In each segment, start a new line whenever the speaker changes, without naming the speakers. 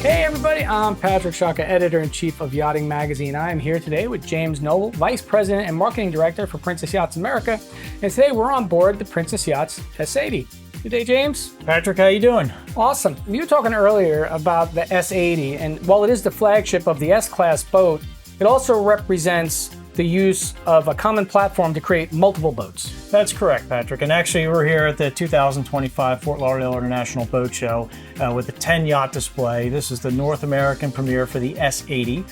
Hey everybody, I'm Patrick Shaka, Editor-in-Chief of Yachting Magazine. I am here today with James Noble, Vice President and Marketing Director for Princess Yachts America. And today we're on board the Princess Yachts S80. Good day, James.
Patrick, how you doing?
Awesome. You were talking earlier about the S80, and while it is the flagship of the S-Class boat, it also represents the use of a common platform to create multiple boats.
That's correct, Patrick. And actually, we're here at the 2025 Fort Lauderdale International Boat Show with a 10-yacht display. This is the North American premiere for the S80.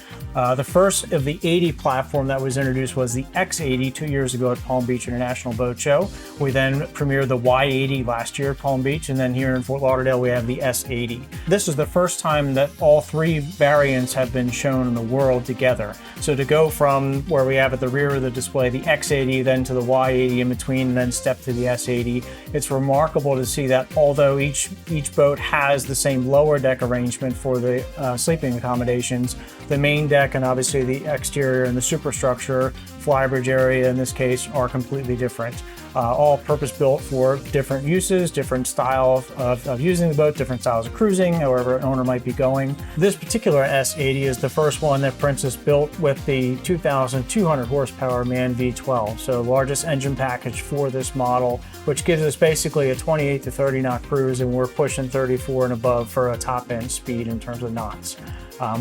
The first of the 80 platform that was introduced was the X80 2 years ago at Palm Beach International Boat Show. We then premiered the Y80 last year at Palm Beach, and then here in Fort Lauderdale we have the S80. This is the first time that all three variants have been shown in the world together. So to go from where we have at the rear of the display the X80, then to the Y80 in between, and then step to the S80, it's remarkable to see that although each boat has the same lower deck arrangement for the sleeping accommodations, the main deck and obviously the exterior and the superstructure, flybridge area in this case, are completely different. All purpose-built for different uses, different style of using the boat, different styles of cruising, however an owner might be going. This particular S80 is the first one that Princess built with the 2,200 horsepower MAN V12, so largest engine package for this model, which gives us basically a 28 to 30 knot cruise, and we're pushing 34 and above for a top-end speed in terms of knots.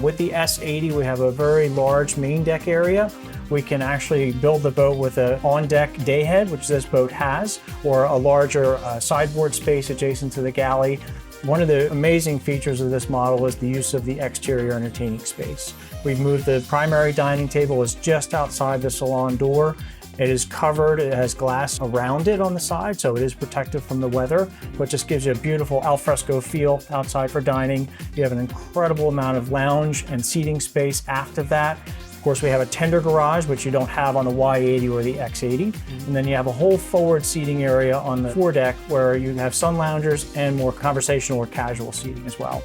With the S80, we have a very large main deck area. We can actually build the boat with an on-deck day head, which this boat has, or a larger sideboard space adjacent to the galley. One of the amazing features of this model is the use of the exterior entertaining space. We've moved the primary dining table is just outside the salon door. It is covered, it has glass around it on the side, so it is protected from the weather, but just gives you a beautiful alfresco feel outside for dining. You have an incredible amount of lounge and seating space aft of that. Of course, we have a tender garage, which you don't have on the Y80 or the X80. And then you have a whole forward seating area on the foredeck where you have sun loungers and more conversational or casual seating as well.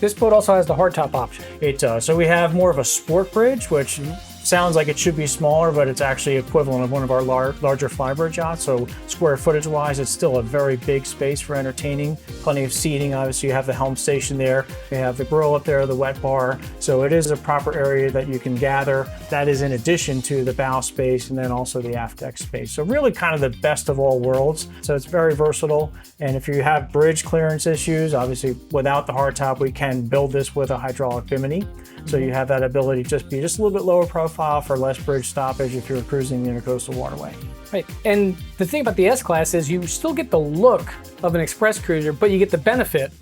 This boat also has the hardtop option.
It does. So we have more of a sport bridge, which sounds like it should be smaller, but it's actually equivalent of one of our larger flybridge yachts. So square footage wise, it's still a very big space for entertaining. Plenty of seating. Obviously, you have the helm station there. You have the grill up there, the wet bar. So it is a proper area that you can gather. That is in addition to the bow space and then also the aft deck space. So really kind of the best of all worlds. So it's very versatile. And if you have bridge clearance issues, obviously without the hardtop, we can build this with a hydraulic bimini. So you have that ability to be just a little bit lower profile for less bridge stoppage if you're cruising the intercoastal waterway.
Right, and the thing about the S-Class is you still get the look of an express cruiser, but you get the benefit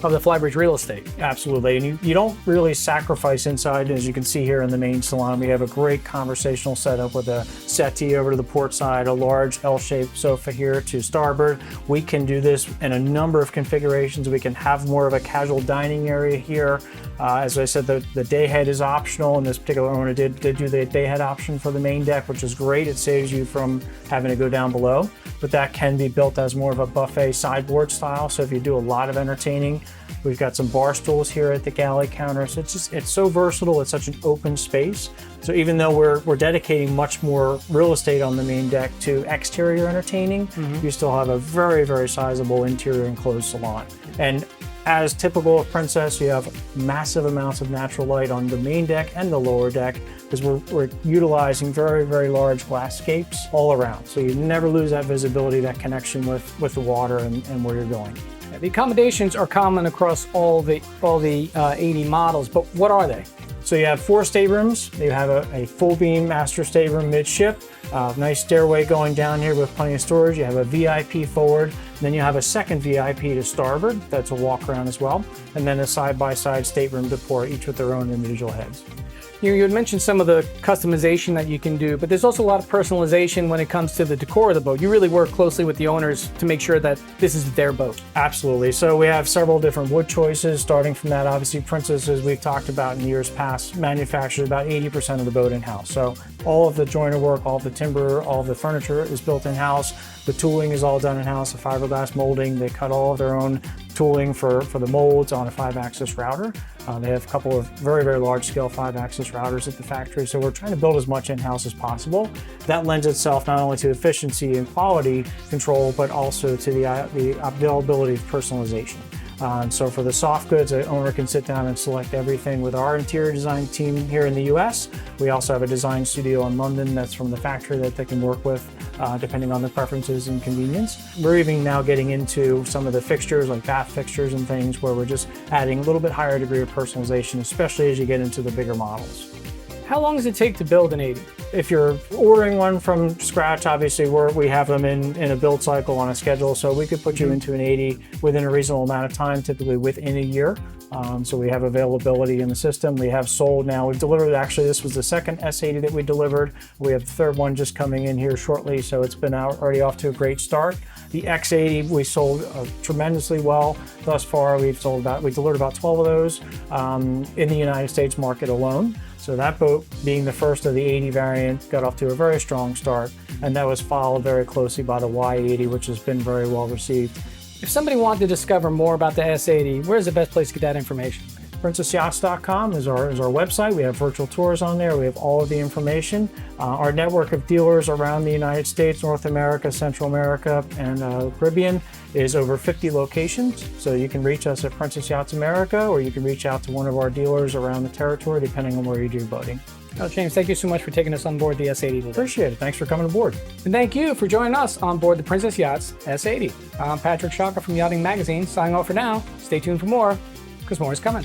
of the flybridge real estate.
Absolutely, and you don't really sacrifice inside. As you can see here in the main salon, we have a great conversational setup with a settee over to the port side, a large L-shaped sofa here to starboard. We can do this in a number of configurations. We can have more of a casual dining area here. As I said, the day head is optional, and this particular owner did do the day head option for the main deck, which is great. It saves you from having to go down below, but that can be built as more of a buffet sideboard style. So if you do a lot of entertaining, we've got some bar stools here at the galley counter. So it's so versatile. It's such an open space. So even though we're dedicating much more real estate on the main deck to exterior entertaining, you still have a very, very sizable interior enclosed salon. And as typical of Princess, you have massive amounts of natural light on the main deck and the lower deck because we're utilizing very, very large glasscapes all around. So you never lose that visibility, that connection with the water and where you're going.
The accommodations are common across all the 80 models, but what are they?
So you have 4 staterooms. You have a full beam master stateroom midship, nice stairway going down here with plenty of storage. You have a VIP forward, and then you have a second VIP to starboard. That's a walk around as well, and then a side-by-side stateroom to port, each with their own individual heads.
You had mentioned some of the customization that you can do, but there's also a lot of personalization when it comes to the decor of the boat. You really work closely with the owners to make sure that this is their boat.
Absolutely. So we have several different wood choices. Starting from that, obviously Princess, as we've talked about in years past, manufactures about 80% of the boat in-house. So all of the joiner work, all of the timber, all of the furniture is built in-house. The tooling is all done in-house, the fiberglass molding. They cut all of their own tooling for the molds on a 5-axis router. They have a couple of very, very large-scale 5-axis routers at the factory, so we're trying to build as much in-house as possible. That lends itself not only to efficiency and quality control, but also to the availability of personalization. So for the soft goods, the owner can sit down and select everything with our interior design team here in the US. We also have a design studio in London that's from the factory that they can work with, depending on their preferences and convenience. We're even now getting into some of the fixtures, like bath fixtures and things, where we're just adding a little bit higher degree of personalization, especially as you get into the bigger models.
How long does it take to build an 80?
If you're ordering one from scratch, obviously we have them in a build cycle on a schedule, so we could put you into an 80 within a reasonable amount of time, typically within a year. So we have availability in the system. We have sold now. We've delivered, actually, this was the second S80 that we delivered. We have the third one just coming in here shortly, so it's been already off to a great start. The X80 we sold tremendously well thus far. We delivered about 12 of those in the United States market alone. So that boat, being the first of the 80 variant, got off to a very strong start, and that was followed very closely by the Y80, which has been very well received.
If somebody wanted to discover more about the S80, where's the best place to get that information?
PrincessYachts.com is our website. We have virtual tours on there. We have all of the information. Our network of dealers around the United States, North America, Central America, and Caribbean is over 50 locations. So you can reach us at Princess Yachts America, or you can reach out to one of our dealers around the territory, depending on where you do boating.
Well, James, thank you so much for taking us on board the S80 today.
Appreciate it. Thanks for coming aboard.
And thank you for joining us on board the Princess Yachts S80. I'm Patrick Shaka from Yachting Magazine, signing off for now. Stay tuned for more, because more is coming.